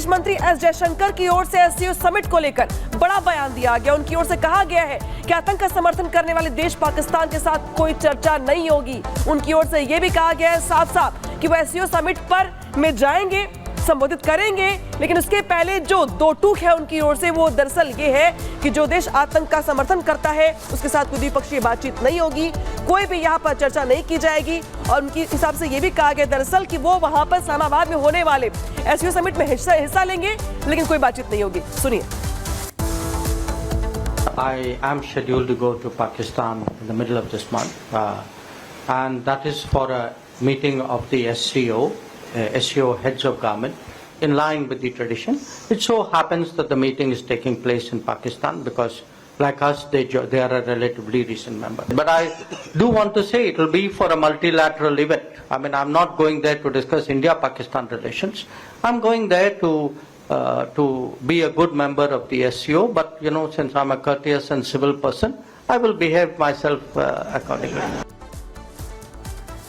विदेश मंत्री एस जयशंकर की ओर से एससीओ समिट को लेकर बड़ा बयान दिया गया। उनकी ओर से कहा गया है कि आतंक का समर्थन करने वाले देश पाकिस्तान के साथ कोई चर्चा नहीं होगी। उनकी ओर से यह भी कहा गया है साफ साफ कि वो एससीओ समिट पर में जाएंगे, संबोधित करेंगे, लेकिन उसके पहले जो दो टूक है उनकी ओर से वो दरअसल ये है कि जो देश आतंक का समर्थन करता है उसके साथ कोई द्विपक्षीय बातचीत नहीं होगी, कोई भी यहाँ पर चर्चा नहीं की जाएगी। और उनके हिसाब से ये भी कहा गया दरअसल कि वो वहां पर इस्लामाबाद में होने वाले एससीओ समिट में हिस्सा लेंगे, लेकिन कोई बातचीत नहीं होगी। सुनिए। I am scheduled to go to Pakistan in the middle of this month, and that is for a meeting of the SCO heads of government, in line with the tradition. It so happens that the meeting is taking place in Pakistan because, like us, they are a relatively recent member. But I do want to say it will be for a multilateral event. I mean, I'm not going there to discuss India-Pakistan relations. I'm going there to be a good member of the SCO, but since I'm a courteous and civil person, I will behave myself accordingly.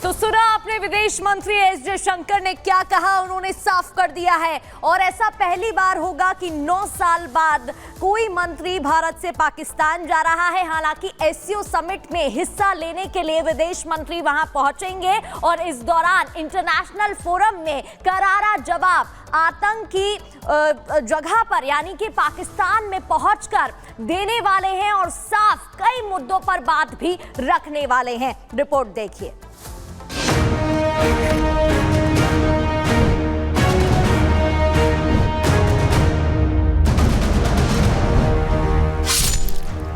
तो सुना आपने विदेश मंत्री S Jaishankar ने क्या कहा। उन्होंने साफ कर दिया है और ऐसा पहली बार होगा कि 9 साल बाद कोई मंत्री भारत से पाकिस्तान जा रहा है। हालांकि एससीओ समिट में हिस्सा लेने के लिए विदेश मंत्री वहां पहुंचेंगे और इस दौरान इंटरनेशनल फोरम में करारा जवाब आतंकी जगह पर यानी कि पाकिस्तान में पहुंचकर देने वाले हैं और साफ कई मुद्दों पर बात भी रखने वाले हैं। रिपोर्ट देखिए।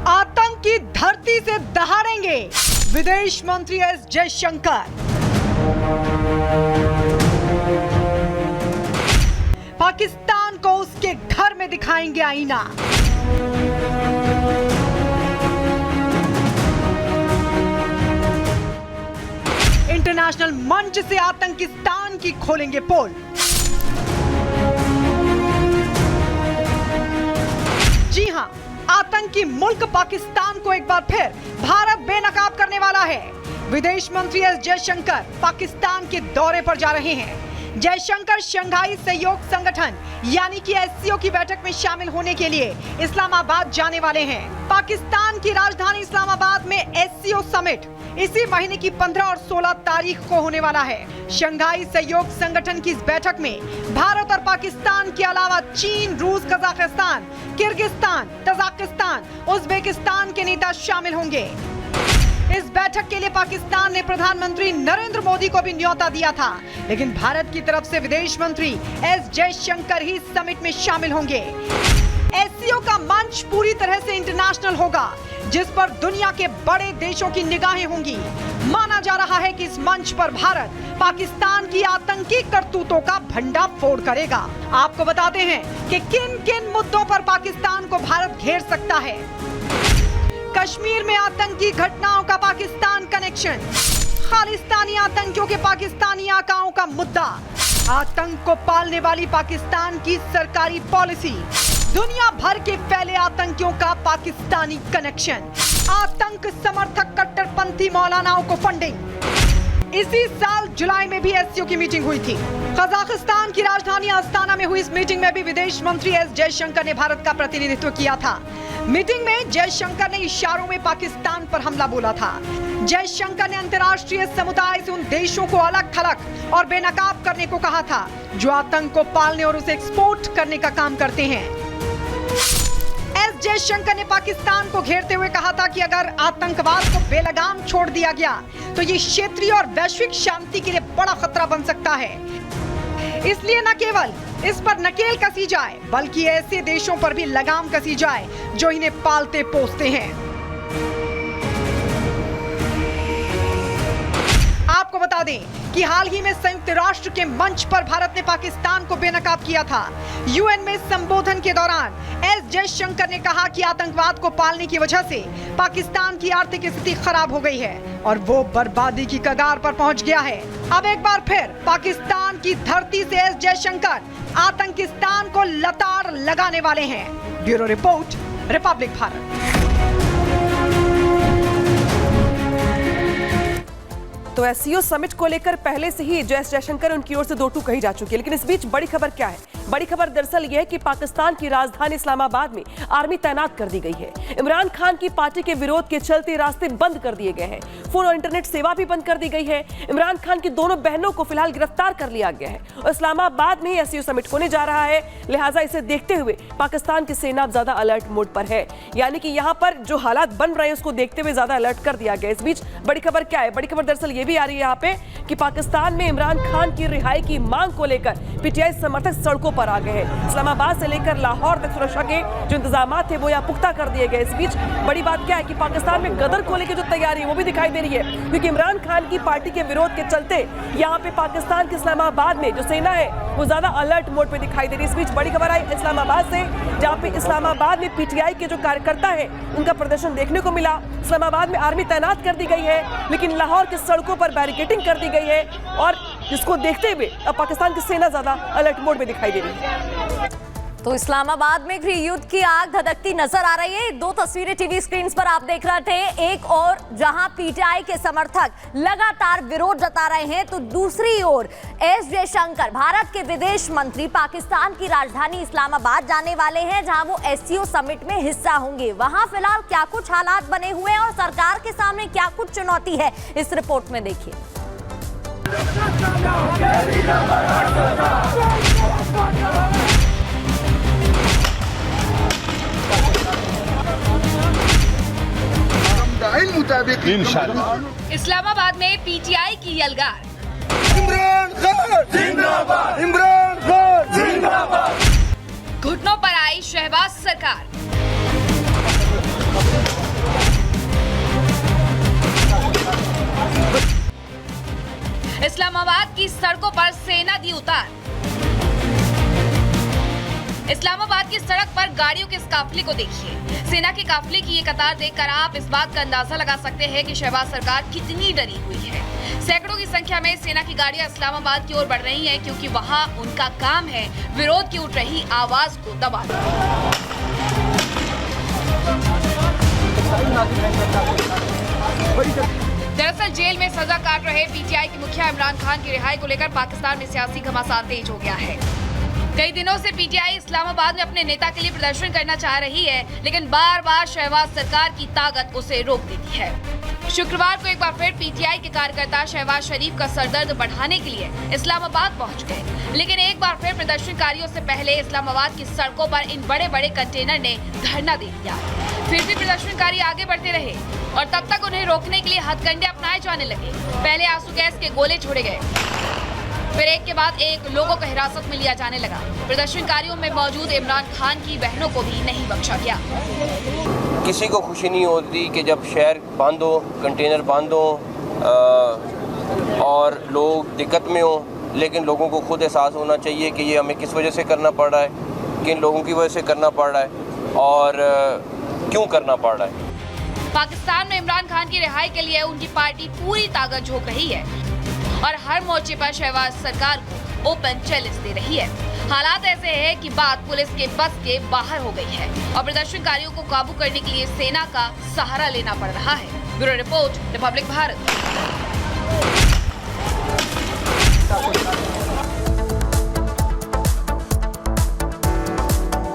आतंक की धरती से दहाड़ेंगे विदेश मंत्री एस जयशंकर। पाकिस्तान को उसके घर में दिखाएंगे आईना। इंटरनेशनल मंच से आतंकिस्तान की खोलेंगे पोल। जी हां, आतंकी मुल्क पाकिस्तान को एक बार फिर भारत बेनकाब करने वाला है। विदेश मंत्री एस जयशंकर पाकिस्तान के दौरे पर जा रहे हैं। जयशंकर शंघाई सहयोग संगठन यानी कि एससीओ की बैठक में शामिल होने के लिए इस्लामाबाद जाने वाले हैं। पाकिस्तान की राजधानी इस्लामाबाद में एससीओ समिट इसी महीने की 15 और 16 तारीख को होने वाला है। शंघाई सहयोग संगठन की इस बैठक में भारत और पाकिस्तान के अलावा चीन, रूस, कजाकिस्तान, किर्गिस्तान, तजाकिस्तान, उज्बेकिस्तान के नेता शामिल होंगे। इस बैठक के लिए पाकिस्तान ने प्रधानमंत्री नरेंद्र मोदी को भी न्योता दिया था, लेकिन भारत की तरफ से विदेश मंत्री एस जयशंकर ही समिट में शामिल होंगे। एससीओ का मंच पूरी तरह से इंटरनेशनल होगा, जिस पर दुनिया के बड़े देशों की निगाहें होंगी। माना जा रहा है कि इस मंच पर भारत पाकिस्तान की आतंकी करतूतों का भंडाफोड़ करेगा। आपको बताते हैं कि किन किन मुद्दों पर पाकिस्तान को भारत घेर सकता है। कश्मीर में आतंकी घटनाओं का पाकिस्तान कनेक्शन, खालिस्तानी आतंकियों के पाकिस्तानी आकाओं का मुद्दा, आतंक को पालने वाली पाकिस्तान की सरकारी पॉलिसी, दुनिया भर के फैले आतंकियों का पाकिस्तानी कनेक्शन, आतंक समर्थक कट्टरपंथी मौलानाओं को फंडिंग। इसी साल जुलाई में भी एससीओ की मीटिंग हुई थी। कजाकिस्तान की राजधानी अस्ताना में हुई इस मीटिंग में भी विदेश मंत्री एस जयशंकर ने भारत का प्रतिनिधित्व किया था। मीटिंग में जयशंकर ने इशारों में पाकिस्तान पर हमला बोला था। जयशंकर ने अंतर्राष्ट्रीय समुदाय से उन देशों को अलग थलग और बेनकाब करने को कहा था जो आतंक को पालने और उसे एक्सपोर्ट करने का काम करते हैं। एस जयशंकर ने पाकिस्तान को घेरते हुए कहा था कि अगर आतंकवाद को बेलगाम छोड़ दिया गया तो ये क्षेत्रीय और वैश्विक शांति के लिए बड़ा खतरा बन सकता है। इसलिए न केवल इस पर नकेल कसी जाए, बल्कि ऐसे देशों पर भी लगाम कसी जाए जो इन्हें पालते पोसते हैं। आपको बता दें कि हाल ही में संयुक्त राष्ट्र के मंच पर भारत ने पाकिस्तान को बेनकाब किया था। यूएन में संबोधन के दौरान एस जयशंकर ने कहा कि आतंकवाद को पालने की वजह से पाकिस्तान की आर्थिक स्थिति खराब हो गई है और वो बर्बादी की कगार पर पहुंच गया है। अब एक बार फिर पाकिस्तान की धरती से एस जयशंकर आतंकिस्तान को लताड़ लगाने वाले हैं। Bureau report, Republic Bharat. तो एससीओ समिट को लेकर पहले से ही एस जयशंकर उनकी ओर से दो टूक कही जा चुकी है, लेकिन इस बीच बड़ी खबर क्या है? बड़ी खबर दरअसल यह है कि पाकिस्तान की राजधानी इस्लामाबाद में आर्मी तैनात कर दी गई है। इमरान खान की पार्टी के विरोध के चलते रास्ते बंद कर दिए गए हैं। फोन और इंटरनेट सेवा भी बंद कर दी गई है। इमरान खान की दोनों बहनों को फिलहाल गिरफ्तार कर लिया गया है और इस्लामाबाद में एससीओ समिट होने जा रहा है। लिहाजा इसे देखते हुए पाकिस्तान की सेना अब ज्यादा अलर्ट मोड पर है, यानी कि यहाँ पर जो हालात बन रहे हैं उसको देखते हुए ज्यादा अलर्ट कर दिया गया। इस बीच बड़ी खबर क्या है? बड़ी खबर दरअसल ये भी आ रही है यहाँ पे कि पाकिस्तान में इमरान खान की रिहाई की मांग को लेकर पीटीआई समर्थक सड़कों पर आ गए हैं। इस्लामाबाद से लेकर लाहौर तक सुरक्षा के जो इंतजाम थे वो यहाँ पुख्ता कर दिए गए। इस बीच बड़ी बात क्या है कि पाकिस्तान में गदर को लेकर जो तैयारी है वो भी दिखाई दे रही है, क्योंकि इमरान खान की पार्टी के विरोध के चलते यहाँ पे पाकिस्तान के इस्लामाबाद में जो सेना है वो ज्यादा अलर्ट मोड पे दिखाई दे रही है। इस बीच बड़ी खबर आई इस्लामाबाद से, जहाँ पे इस्लामाबाद में पीटीआई के जो कार्यकर्ता है उनका प्रदर्शन देखने को मिला। इस्लामाबाद में आर्मी तैनात कर दी गई है, लेकिन लाहौर की सड़कों पर बैरिकेडिंग कर दी गई है और जिसको देखते हुए अब पाकिस्तान की सेना ज्यादा अलर्ट मोड में दिखाई दे रही है। तो इस्लामाबाद में गृह युद्ध की आग धधकती नजर आ रही है। दो तस्वीरें टीवी स्क्रीन पर आप देख रहे थे, एक और जहां पीटीआई के समर्थक लगातार विरोध जता रहे हैं, तो दूसरी ओर एस जयशंकर भारत के विदेश मंत्री पाकिस्तान की राजधानी इस्लामाबाद जाने वाले हैं, जहां वो एससीओ समिट में हिस्सा होंगे। वहां फिलहाल क्या कुछ हालात बने हुए हैं और सरकार के सामने क्या कुछ चुनौती है, इस रिपोर्ट में देखिए। इस्लामाबाद में पीटीआई की यलगार। इमरान खान जिंदाबाद, इमरान खान जिंदाबाद। घुटनों पर आई शहबाज सरकार। इस्लामाबाद की सड़कों पर सेना दी उतार। इस्लामाबाद की सड़क पर गाड़ियों के इस काफिले को देखिए। सेना के काफिले की ये कतार देखकर आप इस बात का अंदाजा लगा सकते हैं कि शहबाज सरकार कितनी डरी हुई है। सैकड़ों की संख्या में सेना की गाड़ियां इस्लामाबाद की ओर बढ़ रही हैं, क्योंकि वहां उनका काम है विरोध की उठ रही आवाज को दबाना। दरअसल जेल में सजा काट रहे पीटीआई के मुखिया इमरान खान की रिहाई को लेकर पाकिस्तान में सियासी घमासान तेज हो गया है। कई दिनों से पीटीआई इस्लामाबाद में अपने नेता के लिए प्रदर्शन करना चाह रही है, लेकिन बार बार शहबाज सरकार की ताकत उसे रोक देती है। शुक्रवार को एक बार फिर पीटीआई के कार्यकर्ता शहबाज शरीफ का सरदर्द बढ़ाने के लिए इस्लामाबाद पहुंच गए, लेकिन एक बार फिर प्रदर्शनकारियों से पहले इस्लामाबाद की सड़कों पर इन बड़े बड़े कंटेनर ने धरना दे दिया। फिर भी प्रदर्शनकारी आगे बढ़ते रहे और तब तक उन्हें रोकने के लिए हथकंडे अपनाए जाने लगे। पहले आंसू गैस के गोले छोड़े गए, फिर एक के बाद एक लोगों को हिरासत में लिया जाने लगा। प्रदर्शनकारियों में मौजूद इमरान खान की बहनों को भी नहीं बख्शा गया। किसी को खुशी नहीं होती कि जब शहर बंद हो, कंटेनर बंद हो और लोग दिक्कत में हो, लेकिन लोगों को खुद एहसास होना चाहिए कि ये हमें किस वजह से करना पड़ रहा है, किन लोगों की वजह से करना पड़ रहा है और क्यों करना पड़ रहा है। पाकिस्तान में इमरान खान की रिहाई के लिए उनकी पार्टी पूरी ताकत झोंक रही है और हर मोर्चे पर शहबाज सरकार को ओपन चैलेंज दे रही है। हालात ऐसे हैं कि बात पुलिस के बस के बाहर हो गई है और प्रदर्शनकारियों को काबू करने के लिए सेना का सहारा लेना पड़ रहा है। Bureau report, Republic Bharat.